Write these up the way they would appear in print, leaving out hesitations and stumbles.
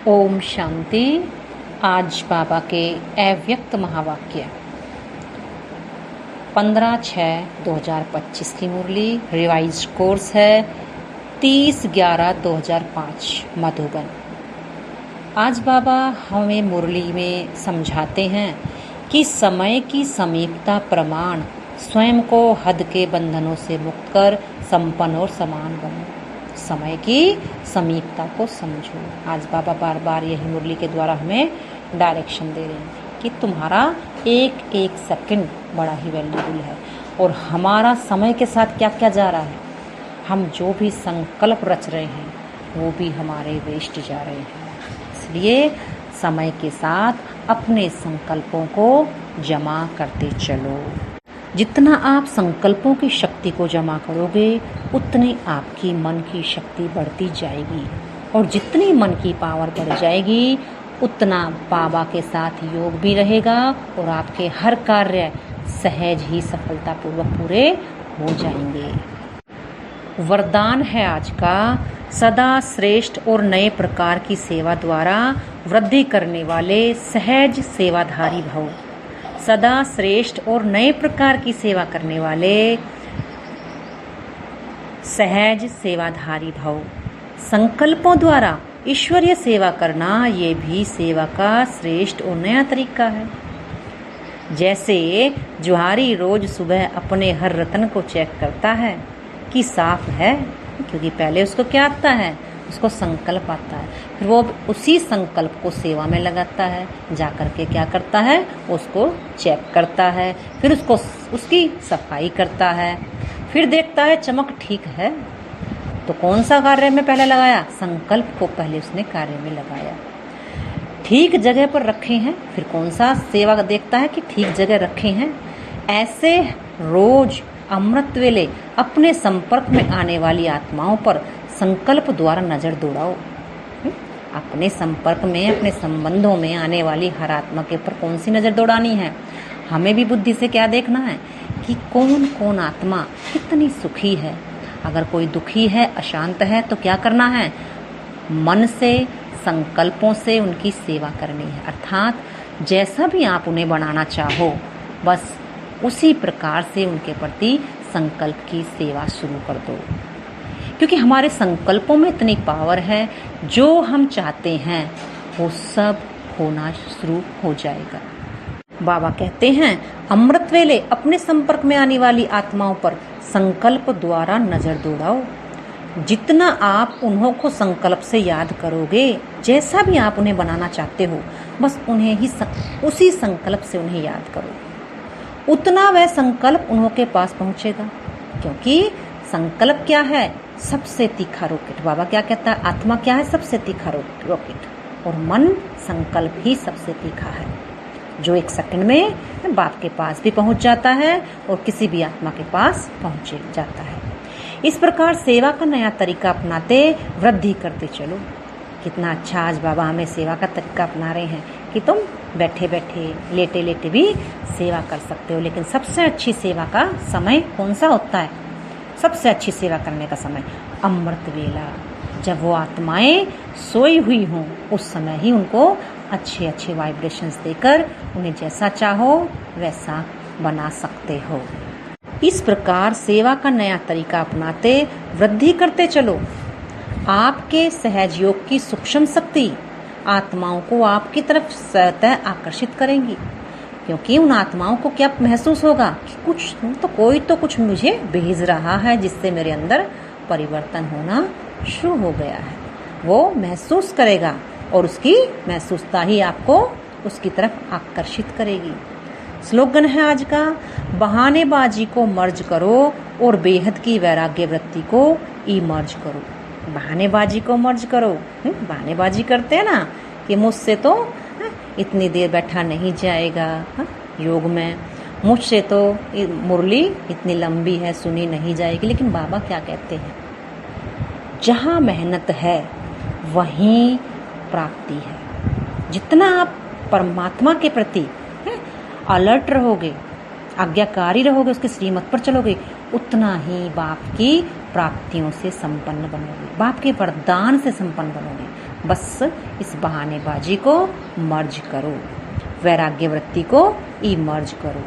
ओम शांति। आज बाबा के अव्यक्त महावाक्य 15/6/2025 की मुरली रिवाइज कोर्स है 30/11/2005 मधुबन। आज बाबा हमें मुरली में समझाते हैं कि समय की समीपता प्रमाण स्वयं को हद के बंधनों से मुक्त कर संपन्न और समान बनो। समय की समीपता को समझो। आज बाबा बार बार यही मुरली के द्वारा हमें डायरेक्शन दे रहे हैं कि तुम्हारा एक एक सेकंड बड़ा ही वैल्यूबल है और हमारा समय के साथ क्या क्या जा रहा है। हम जो भी संकल्प रच रहे हैं वो भी हमारे वेस्ट जा रहे हैं। इसलिए समय के साथ अपने संकल्पों को जमा करते चलो। जितना आप संकल्पों की शक्ति को जमा करोगे उतनी आपकी मन की शक्ति बढ़ती जाएगी और जितनी मन की पावर बढ़ जाएगी उतना बाबा के साथ योग भी रहेगा और आपके हर कार्य सहज ही सफलतापूर्वक पूरे हो जाएंगे। वरदान है आज का, सदा श्रेष्ठ और नए प्रकार की सेवा द्वारा वृद्धि करने वाले सहज सेवाधारी भव। सदा श्रेष्ठ और नए प्रकार की सेवा करने वाले सहज सेवाधारी भव। संकल्पों द्वारा ईश्वरीय सेवा करना ये भी सेवा का श्रेष्ठ और नया तरीका है। जैसे जुहारी रोज सुबह अपने हर रत्न को चेक करता है कि साफ है, क्योंकि पहले उसको क्या आता है, उसको संकल्प आता है, फिर वो उसी संकल्प को सेवा में लगाता है। जा करके क्या करता है, उसको चेक करता है, फिर उसकी सफाई करता है, फिर देखता है चमक ठीक है तो कौन सा कार्य में पहले लगाया, संकल्प को पहले उसने कार्य में लगाया। ठीक जगह पर रखे हैं, फिर कौन सा सेवा देखता है कि ठीक जगह रखे हैं। ऐसे रोज अमृत वेले अपने संपर्क में आने वाली आत्माओं पर संकल्प द्वारा नजर दौड़ाओ। अपने संपर्क में, अपने संबंधों में आने वाली हर आत्मा के ऊपर कौन सी नजर दौड़ानी है। हमें भी बुद्धि से क्या देखना है कि कौन कौन आत्मा कितनी सुखी है। अगर कोई दुखी है, अशांत है, तो क्या करना है, मन से संकल्पों से उनकी सेवा करनी है। अर्थात जैसा भी आप उन्हें बनाना चाहो बस उसी प्रकार से उनके प्रति संकल्प की सेवा शुरू कर दो, क्योंकि हमारे संकल्पों में इतनी पावर है, जो हम चाहते हैं वो सब होना शुरू हो जाएगा। बाबा कहते हैं अमृत वेले अपने संपर्क में आने वाली आत्माओं पर संकल्प द्वारा नजर दौड़ाओ। जितना आप उन्हों को संकल्प से याद करोगे, जैसा भी आप उन्हें बनाना चाहते हो, बस उन्हें ही उसी संकल्प से उन्हें याद करो, उतना वह संकल्प उन्हों के पास पहुंचेगा। क्योंकि संकल्प क्या है, सबसे तीखा रॉकेट। बाबा क्या कहता है, आत्मा क्या है, सबसे तीखा रॉकेट, और मन संकल्प ही सबसे तीखा है, जो एक सेकंड में बाप के पास भी पहुंच जाता है और किसी भी आत्मा के पास पहुंच जाता है। इस प्रकार सेवा का नया तरीका अपनाते वृद्धि करते चलो। कितना अच्छा आज बाबा हमें सेवा का तरीका अपना रहे हैं कि तुम बैठे बैठे, लेटे लेटे भी सेवा कर सकते हो। लेकिन सबसे अच्छी सेवा का समय कौन सा होता है, सबसे अच्छी सेवा करने का समय अमृत वेला, जब वो आत्माएं सोई हुई हों, उस समय ही उनको अच्छे अच्छे वाइब्रेशंस देकर उन्हें जैसा चाहो वैसा बना सकते हो। इस प्रकार सेवा का नया तरीका अपनाते वृद्धि करते चलो। आपके सहज योग की सूक्ष्म शक्ति आत्माओं को आपकी तरफ स्वतः आकर्षित करेंगी, क्योंकि उन आत्माओं को क्या महसूस होगा कि कोई तो कुछ मुझे भेज रहा है, जिससे मेरे अंदर परिवर्तन होना शुरू हो गया है। वो महसूस करेगा और उसकी महसूसता ही आपको उसकी तरफ आकर्षित करेगी। स्लोगन है आज का, बहानेबाजी को मर्ज करो और बेहद की वैराग्य वृत्ति को इमर्ज करो। बहानेबाजी को मर्ज करो। बहानेबाजी करते हैं ना कि मुझसे तो इतनी देर बैठा नहीं जाएगा योग में, मुझसे तो मुरली इतनी लंबी है सुनी नहीं जाएगी। लेकिन बाबा क्या कहते हैं, जहाँ मेहनत है वहीं प्राप्ति है। जितना आप परमात्मा के प्रति अलर्ट रहोगे, आज्ञाकारी रहोगे, उसके श्रीमत पर चलोगे, उतना ही बाप की प्राप्तियों से संपन्न बनोगे, बाप के वरदान से संपन्न बनोगे। बस इस बहानेबाजी को मर्ज करो, वैराग्य वृत्ति को इमर्ज करो।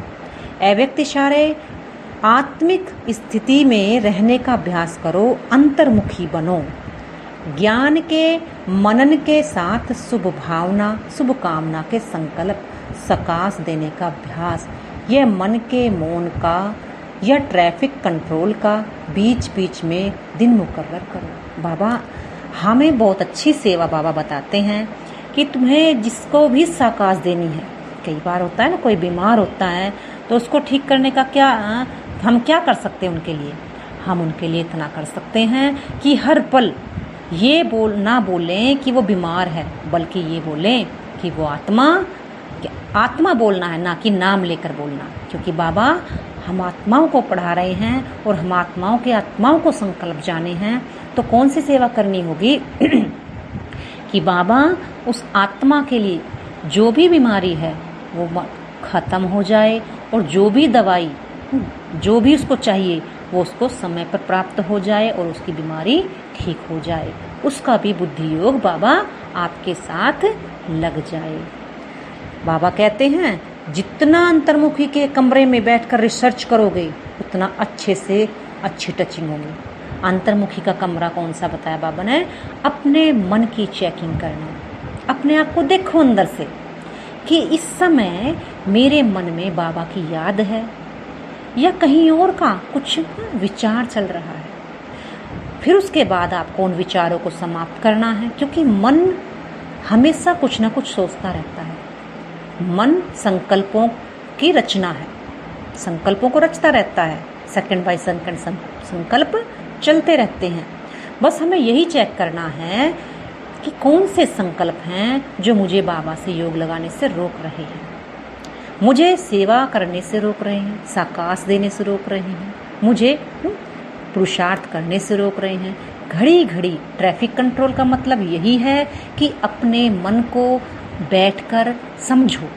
अव्यक्त इशारे आत्मिक स्थिति में रहने का अभ्यास करो, अंतर्मुखी बनो। ज्ञान के मनन के साथ शुभ भावना, शुभ कामना के संकल्प सकाश देने का अभ्यास, यह मन के मौन का या ट्रैफिक कंट्रोल का बीच बीच में दिन मुकर्रर करो। बाबा हमें बहुत अच्छी सेवा बाबा बताते हैं कि तुम्हें जिसको भी साकाश देनी है, कई बार होता है ना कोई बीमार होता है तो उसको ठीक करने का हम क्या कर सकते हैं उनके लिए? हम उनके लिए इतना कर सकते हैं कि हर पल ये ना बोलें कि वो बीमार है, बल्कि ये बोलें कि वो आत्मा बोलना है, ना कि नाम लेकर बोलना। क्योंकि बाबा हम आत्माओं को पढ़ा रहे हैं और हम आत्माओं को संकल्प जाने हैं, तो कौन सी सेवा करनी होगी कि बाबा उस आत्मा के लिए जो भी बीमारी है वो खत्म हो जाए, और जो भी दवाई जो भी उसको चाहिए वो उसको समय पर प्राप्त हो जाए और उसकी बीमारी ठीक हो जाए। उसका भी बुद्धि योग बाबा आपके साथ लग जाए। बाबा कहते हैं जितना अंतर्मुखी के कमरे में बैठकर रिसर्च करोगे उतना अच्छे से अच्छी टचिंग होगी। अंतर्मुखी का कमरा कौन सा बताया बाबा ने? अपने मन की चेकिंग करना। अपने आप को देखो अंदर से कि इस समय मेरे मन में बाबा की याद है या कहीं और का कुछ विचार चल रहा है। फिर उसके बाद आपको उन विचारों को समाप्त करना है, क्योंकि मन हमेशा कुछ ना कुछ सोचता रहता है। मन संकल्पों की रचना है, संकल्पों को रचता रहता है। सेकंड बाय सेकंड संकल्प चलते रहते हैं। बस हमें यही चेक करना है कि कौन से संकल्प हैं जो मुझे बाबा से योग लगाने से रोक रहे हैं, मुझे सेवा करने से रोक रहे हैं, साकाश देने से रोक रहे हैं, मुझे पुरुषार्थ करने से रोक रहे हैं। घड़ी घड़ी ट्रैफिक कंट्रोल का मतलब यही है कि अपने मन को बैठकर समझो।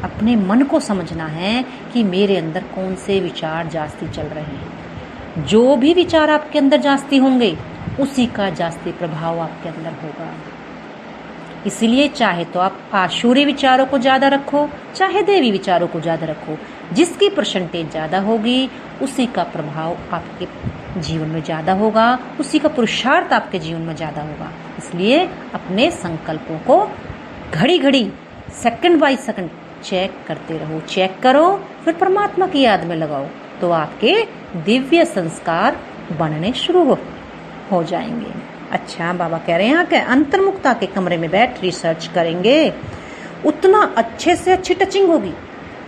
अपने मन को समझना है कि मेरे अंदर कौन से विचार जास्ती चल रहे हैं। जो भी विचार आपके अंदर जास्ती होंगे उसी का जास्ती प्रभाव आपके अंदर होगा। इसलिए चाहे तो आप आशुरी विचारों को ज्यादा रखो, चाहे देवी विचारों को ज्यादा रखो, जिसकी परसेंटेज ज्यादा होगी उसी का प्रभाव आपके जीवन में ज्यादा होगा, उसी का पुरुषार्थ आपके जीवन में ज्यादा होगा। इसलिए अपने संकल्पों को घड़ी घड़ी सेकंड बाय सेकंड चेक करते रहो। चेक करो फिर परमात्मा की याद में लगाओ, तो आपके दिव्य संस्कार बनने शुरू हो जाएंगे। अच्छा, बाबा कह रहे हैं कि अंतर्मुखता के कमरे में बैठ रिसर्च करेंगे उतना अच्छे से अच्छी टचिंग होगी,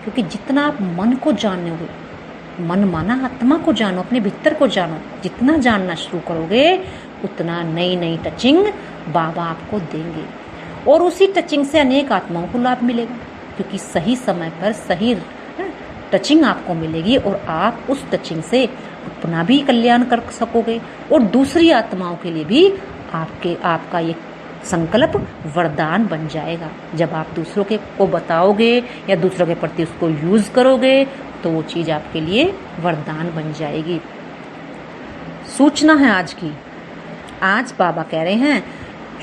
क्योंकि जितना आप मन को जानोगे, मन माना आत्मा को जानो, अपने भीतर को जानो, जितना जानना शुरू करोगे उतना नई नई टचिंग बाबा आपको देंगे, और उसी टचिंग से अनेक आत्माओं को लाभ मिलेगा, क्योंकि सही समय पर सही टचिंग आपको मिलेगी और आप उस टचिंग से अपना भी कल्याण कर सकोगे और दूसरी आत्माओं के लिए भी आपका ये संकल्प वरदान बन जाएगा। जब आप दूसरों को बताओगे या दूसरों के प्रति उसको यूज करोगे तो वो चीज आपके लिए वरदान बन जाएगी। सूचना है आज की, आज बाबा कह रहे हैं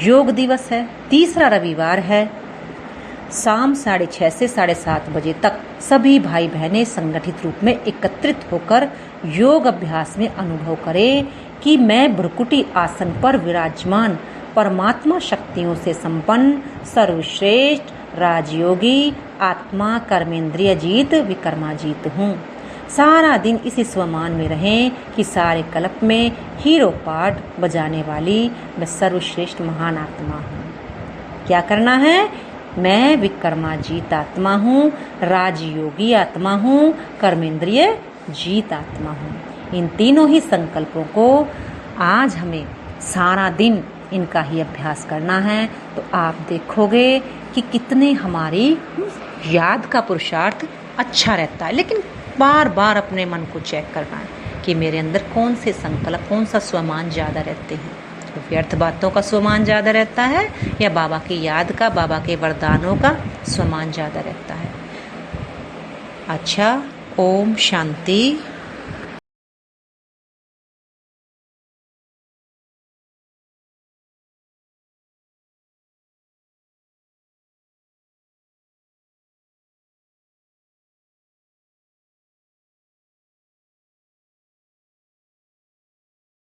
योग दिवस है, तीसरा रविवार है। शाम 6:30 से 7:30 बजे तक सभी भाई बहनें संगठित रूप में एकत्रित होकर योग अभ्यास में अनुभव करें कि मैं भ्रुकुटी आसन पर विराजमान परमात्मा शक्तियों से संपन्न सर्वश्रेष्ठ राजयोगी आत्मा कर्मेंद्रिय जीत विकर्माजीत हूँ। सारा दिन इसी स्वमान में रहें कि सारे कल्प में हीरो पार्ट बजाने वाली मैं सर्वश्रेष्ठ महान आत्मा हूँ। क्या करना है? मैं विकर्माजीत आत्मा हूँ, राजयोगी आत्मा हूँ, कर्मेंद्रिय जीत आत्मा हूँ। इन तीनों ही संकल्पों को आज हमें सारा दिन इनका ही अभ्यास करना है, तो आप देखोगे कि कितने हमारी याद का पुरुषार्थ अच्छा रहता है। लेकिन बार बार अपने मन को चेक करना है कि मेरे अंदर कौन से संकल्प, कौन सा स्वमान ज़्यादा रहते हैं। तो व्यर्थ बातों का स्वमान ज़्यादा रहता है या बाबा की याद का, बाबा के वरदानों का स्वमान ज़्यादा रहता है। अच्छा, ओम शांति।